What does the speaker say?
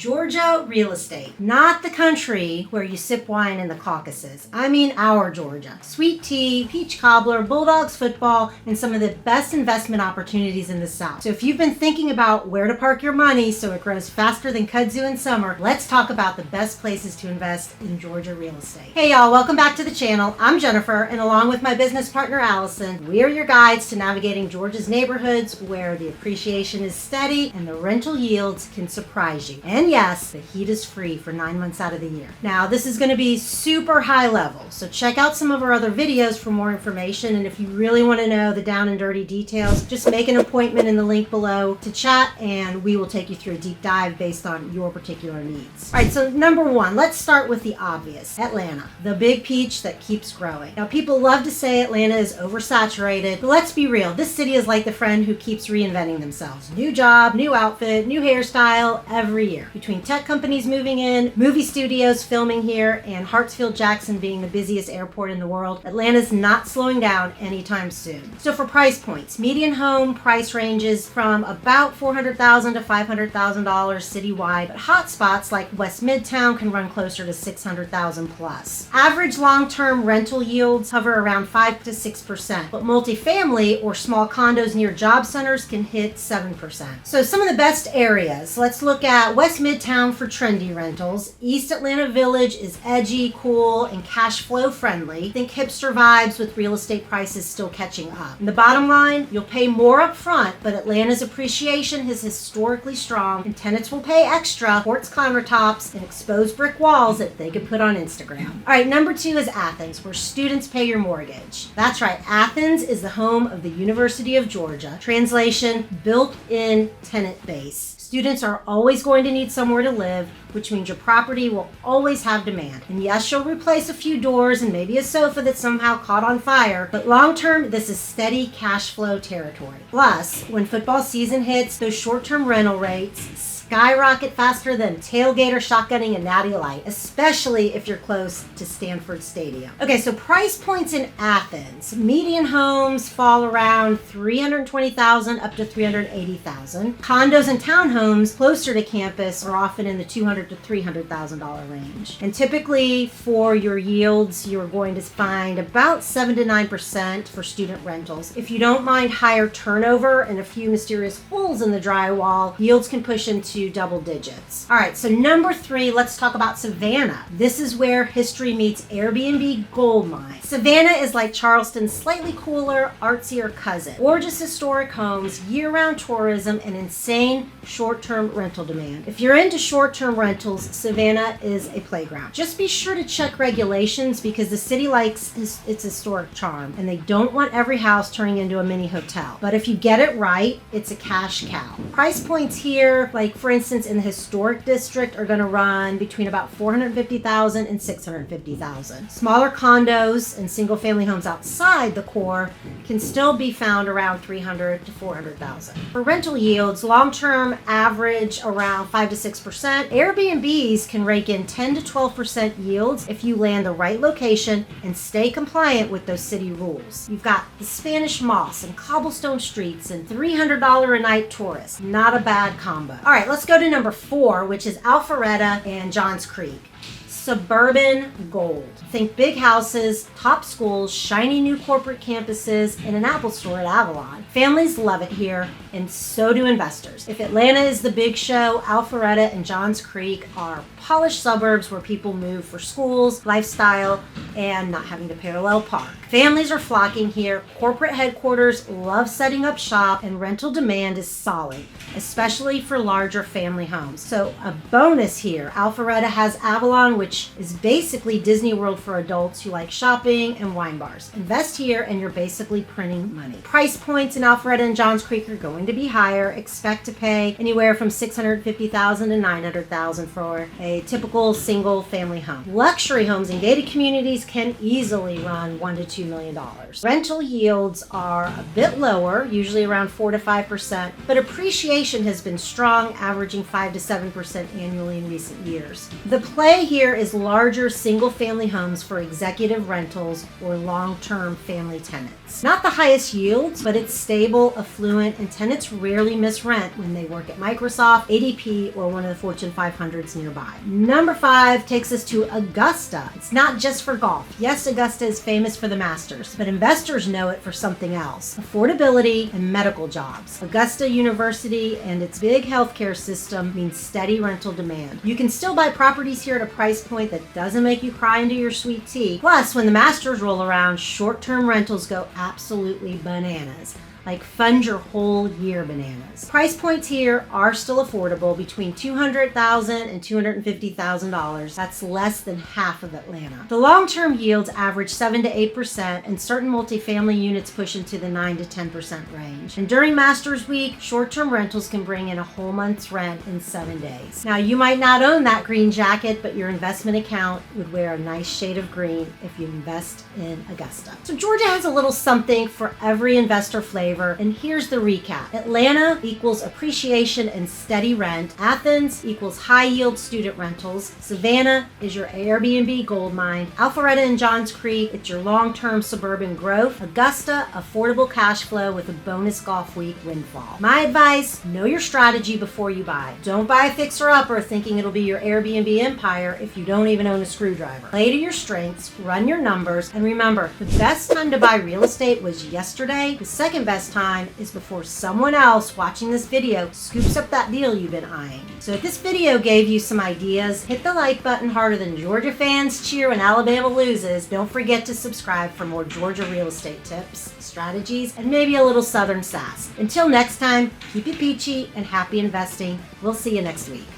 Georgia real estate. Not the country where you sip wine in the Caucasus. I mean our Georgia. Sweet tea, peach cobbler, Bulldogs football, and some of the best investment opportunities in the South. So if you've been thinking about where to park your money so it grows faster than kudzu in summer, let's talk about the best places to invest in Georgia real estate. Hey y'all, welcome back to the channel. I'm Jennifer, and along with my business partner Allison, we are your guides to navigating Georgia's neighborhoods where the appreciation is steady and the rental yields can surprise you. And yes, the heat is free for 9 months out of the year. Now, this is going to be super high level, so check out some of our other videos for more information. And if you really want to know the down and dirty details, just make an appointment in the link below to chat, and we will take you through a deep dive based on your particular needs. All right, so number one, let's start with the obvious. Atlanta, the big peach that keeps growing. Now, people love to say Atlanta is oversaturated, but let's be real. This city is like the friend who keeps reinventing themselves. New job, new outfit, new hairstyle every year. Between tech companies moving in, movie studios filming here, and Hartsfield-Jackson being the busiest airport in the world, Atlanta's not slowing down anytime soon. So for price points, median home price ranges from about $400,000 to $500,000 citywide, but hot spots like West Midtown can run closer to $600,000 plus. Average long-term rental yields hover around 5 to 6%, but multifamily or small condos near job centers can hit 7%. So some of the best areas, let's look at West Midtown for trendy rentals. East Atlanta Village is edgy, cool, and cash flow friendly. Think hipster vibes with real estate prices still catching up. And the bottom line, you'll pay more up front, but Atlanta's appreciation is historically strong, and tenants will pay extra, quartz countertops, and exposed brick walls that they could put on Instagram. All right, number two is Athens, where students pay your mortgage. That's right, Athens is the home of the University of Georgia. Translation, built-in tenant base. Students are always going to need somewhere to live, which means your property will always have demand. And yes, you'll replace a few doors and maybe a sofa that somehow caught on fire, but long term, this is steady cash flow territory. Plus, when football season hits, those short-term rental rates skyrocket faster than tailgater shotgunning and Natty Light, especially if you're close to Stanford Stadium. Okay, so price points in Athens. Median homes fall around $320,000 up to $380,000. Condos and townhomes closer to campus are often in the $200,000 to $300,000 range. And typically for your yields, you're going to find about 7 to 9% for student rentals. If you don't mind higher turnover and a few mysterious holes in the drywall, yields can push into double digits. All right, so number three, let's talk about Savannah. This is where history meets Airbnb gold mine. Savannah is like Charleston's slightly cooler, artsier cousin. Gorgeous historic homes, year-round tourism, and insane short-term rental demand. If you're into short-term rentals, Savannah is a playground. Just be sure to check regulations because the city likes its historic charm, and they don't want every house turning into a mini hotel. But if you get it right, it's a cash cow. Price points here, like for instance, in the historic district are going to run between about $450,000 and $650,000. Smaller condos and single-family homes outside the core can still be found around $300,000 to $400,000. For rental yields, long-term average around 5 to 6%. Airbnbs can rake in 10 to 12% yields if you land the right location and stay compliant with those city rules. You've got the Spanish moss and cobblestone streets and $300 a night tourists. Not a bad combo. All right, let's go to number four, which is Alpharetta and Johns Creek. Suburban gold. Think big houses, top schools, shiny new corporate campuses, and an Apple store at Avalon. Families love it here, and so do investors. If Atlanta is the big show, Alpharetta and Johns Creek are polished suburbs where people move for schools, lifestyle, and not having to parallel park. Families are flocking here, corporate headquarters love setting up shop, and rental demand is solid, especially for larger family homes. So a bonus here, Alpharetta has Avalon, which is basically Disney World for adults who like shopping and wine bars. Invest here and you're basically printing money. Price points in Alpharetta and Johns Creek are going to be higher. Expect to pay anywhere from $650,000 to $900,000 for a typical single family home. Luxury homes in gated communities can easily run $1 to $2 million. Rental yields are a bit lower, usually around 4 to 5%, but appreciation has been strong, averaging 5 to 7% annually in recent years. The play here is larger single-family homes for executive rentals or long-term family tenants. Not the highest yields, but it's stable, affluent, and tenants rarely miss rent when they work at Microsoft, ADP, or one of the Fortune 500s nearby. Number 5 takes us to Augusta. It's not just for golf. Yes, Augusta is famous for the Masters, but investors know it for something else: affordability and medical jobs. Augusta University and its big healthcare system means steady rental demand. You can still buy properties here at a price point that doesn't make you cry into your sweet tea. Plus, when the Masters roll around, short-term rentals go absolutely bananas. Like fund your whole year bananas. Price points here are still affordable, between $200,000 and $250,000. That's less than half of Atlanta. The long-term yields average 7 to 8%, and certain multifamily units push into the 9 to 10% range. And during Masters Week, short-term rentals can bring in a whole month's rent in 7 days. Now, you might not own that green jacket, but your investment account would wear a nice shade of green if you invest in Augusta. So Georgia has a little something for every investor flavor. And here's the recap. Atlanta equals appreciation and steady rent. Athens equals high yield student rentals. Savannah is your Airbnb goldmine. Alpharetta and Johns Creek, it's your long-term suburban growth. Augusta, affordable cash flow with a bonus golf week windfall. My advice, know your strategy before you buy. Don't buy a fixer-upper thinking it'll be your Airbnb empire if you don't even own a screwdriver. Play to your strengths, run your numbers, and remember, the best time to buy real estate was yesterday. The second best time is before someone else watching this video scoops up that deal you've been eyeing. So if this video gave you some ideas, hit the like button harder than Georgia fans cheer when Alabama loses. Don't forget to subscribe for more Georgia real estate tips, strategies, and maybe a little Southern sass. Until next time, keep it peachy and happy investing. We'll see you next week.